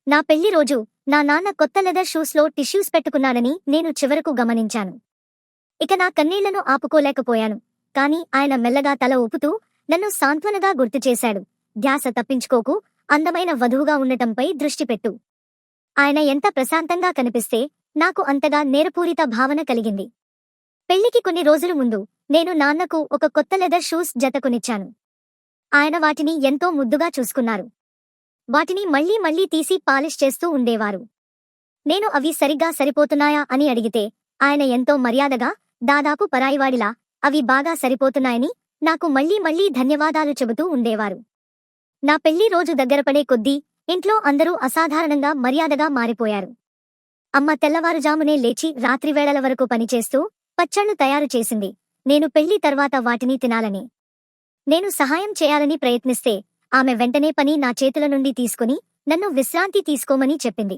నా పెళ్లి రోజు నా నాన్న కొత్త లెదర్ షూస్లో టిష్యూస్ పెట్టుకున్నాడని నేను చివరకు గమనించాను. ఇక నా కన్నీళ్లను ఆపుకోలేకపోయాను. కాని ఆయన మెల్లగా తల ఊపుతూ నన్ను సాంత్వనగా గుర్తుచేశాడు. ధ్యాస తప్పించుకోకు, అందమైన వధువుగా ఉండటంపై దృష్టిపెట్టు. ఆయన ఎంత ప్రశాంతంగా కనిపిస్తే నాకు అంతగా నేరపూరిత భావన కలిగింది. పెళ్లికి కొన్ని రోజులు ముందు నేను నాన్నకు ఒక కొత్త లెదర్ షూస్ జత కొనిచ్చాను. ఆయన వాటిని ఎంతో ముద్దుగా చూసుకున్నారు. వాటిని మళ్లీ మళ్లీ తీసి పాలిష్ చేస్తూ ఉండేవారు. నేను అవి సరిగ్గా సరిపోతున్నాయా అని అడిగితే ఆయన ఎంతో మర్యాదగా, దాదాపు పరాయివాడిలా అవి బాగా సరిపోతున్నాయని నాకు మళ్లీ మళ్లీ ధన్యవాదాలు చెబుతూ ఉండేవారు. నా పెళ్లి రోజు దగ్గరపడే కొద్దీ ఇంట్లో అందరూ అసాధారణంగా మర్యాదగా మారిపోయారు. అమ్మ తెల్లవారుజామునే లేచి రాత్రివేళల వరకు పనిచేస్తూ పచ్చళ్లు తయారు చేసింది. నేను పెళ్లి తర్వాత వాటిని తినాలని, నేను సహాయం చేయాలని ప్రయత్నిస్తే ఆమె వెంటనే పని నా చేతుల నుండి తీసుకుని నన్ను విశ్రాంతి తీసుకోమని చెప్పింది.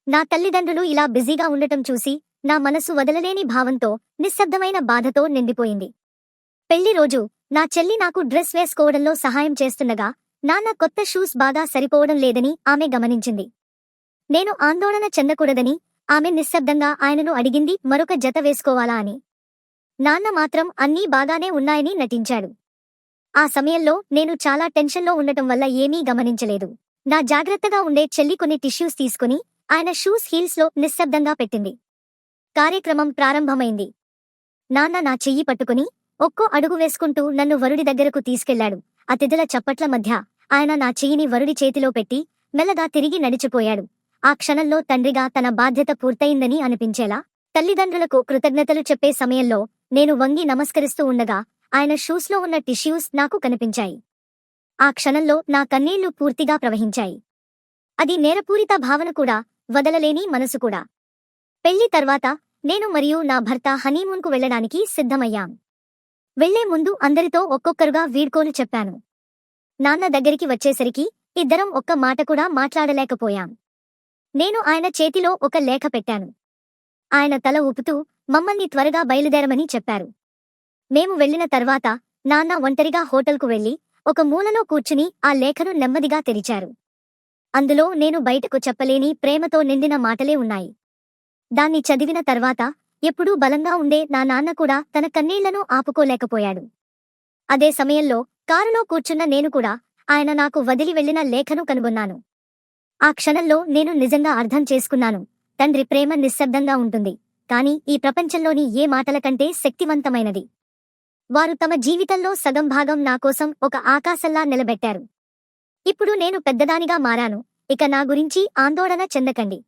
నా తల్లిదండ్రులు ఇలా బిజీగా ఉండటం చూసి నా మనసు వదలలేని భావంతో, నిశ్శబ్దమైన బాధతో నిండిపోయింది. పెళ్లి రోజు నా చెల్లి నాకు డ్రెస్ వేసుకోవడంలో సహాయం చేస్తుండగా నాన్న కొత్త షూస్ బాగా సరిపోవడం లేదని ఆమె గమనించింది. నేను ఆందోళన చెందకూడదని ఆమె నిశ్శబ్దంగా ఆయనను అడిగింది మరొక జత వేసుకోవాలా అని. నాన్న మాత్రం అన్నీ బాగానే ఉన్నాయని నటించాడు. ఆ సమయంలో నేను చాలా టెన్షన్లో ఉండటం వల్ల ఏమీ గమనించలేదు. నా జాగ్రత్తగా ఉండే చెల్లి కొన్ని టిష్యూస్ తీసుకుని ఆయన షూస్ హీల్స్లో నిశ్శబ్దంగా పెట్టింది. కార్యక్రమం ప్రారంభమైంది. నాన్న నా చెయ్యి పట్టుకుని ఒక్కో అడుగు వేసుకుంటూ నన్ను వరుడి దగ్గరకు తీసుకెళ్లాడు. అతిథుల చప్పట్ల మధ్య ఆయన నా చెయ్యిని వరుడి చేతిలో పెట్టి మెల్లగా తిరిగి నడిచిపోయాడు. ఆ క్షణంలో తండ్రిగా తన బాధ్యత పూర్తయిందని అనిపించేలా, తల్లిదండ్రులకు కృతజ్ఞతలు చెప్పే సమయంలో నేను వంగి నమస్కరిస్తూ ఉండగా ఆయన షూస్లో ఉన్న టిష్యూస్ నాకు కనిపించాయి. ఆ క్షణంలో నా కన్నీళ్లు పూర్తిగా ప్రవహించాయి. అది నేరపూరిత భావన కూడా, వదలలేని మనసు కూడా. పెళ్లి తర్వాత నేను మరియు నా భర్త హనీమూన్కు వెళ్లడానికి సిద్ధమయ్యాం. వెళ్లే ముందు అందరితో ఒక్కొక్కరుగా వీడ్కోలు చెప్పాను. నాన్న దగ్గరికి వచ్చేసరికి ఇద్దరం ఒక్క మాట కూడా మాట్లాడలేకపోయాం. నేను ఆయన చేతిలో ఒక లేఖ పెట్టాను. ఆయన తల ఊపుతూ మమ్మల్ని త్వరగా బయలుదేరమని చెప్పారు. మేము వెళ్లిన తర్వాత నాన్న ఒంటరిగా హోటల్కు వెళ్లి ఒక మూలలో కూర్చుని ఆ లేఖను నెమ్మదిగా తెరిచారు. అందులో నేను బయటకు చెప్పలేని ప్రేమతో నిండిన మాటలే ఉన్నాయి. దాన్ని చదివిన తర్వాత ఎప్పుడూ బలంగా ఉండే నా నాన్న కూడా తన కన్నీళ్లను ఆపుకోలేకపోయాడు. అదే సమయంలో కారులో కూర్చున్న నేను కూడా ఆయన నాకు వదిలి వెళ్లిన లేఖను కనుగొన్నాను. ఆ క్షణంలో నేను నిజంగా అర్థం చేసుకున్నాను. తండ్రి ప్రేమ నిశ్శబ్దంగా ఉంటుంది, కాని ఈ ప్రపంచంలోని ఏ మాటల కంటే శక్తివంతమైనది. వారు తమ జీవితంలో సగం భాగం నాకోసం ఒక ఆకాశంలా నిలబెట్టారు. ఇప్పుడు నేను పెద్దదానిగా మారాను. ఇక నా గురించి ఆందోళన చెందకండి.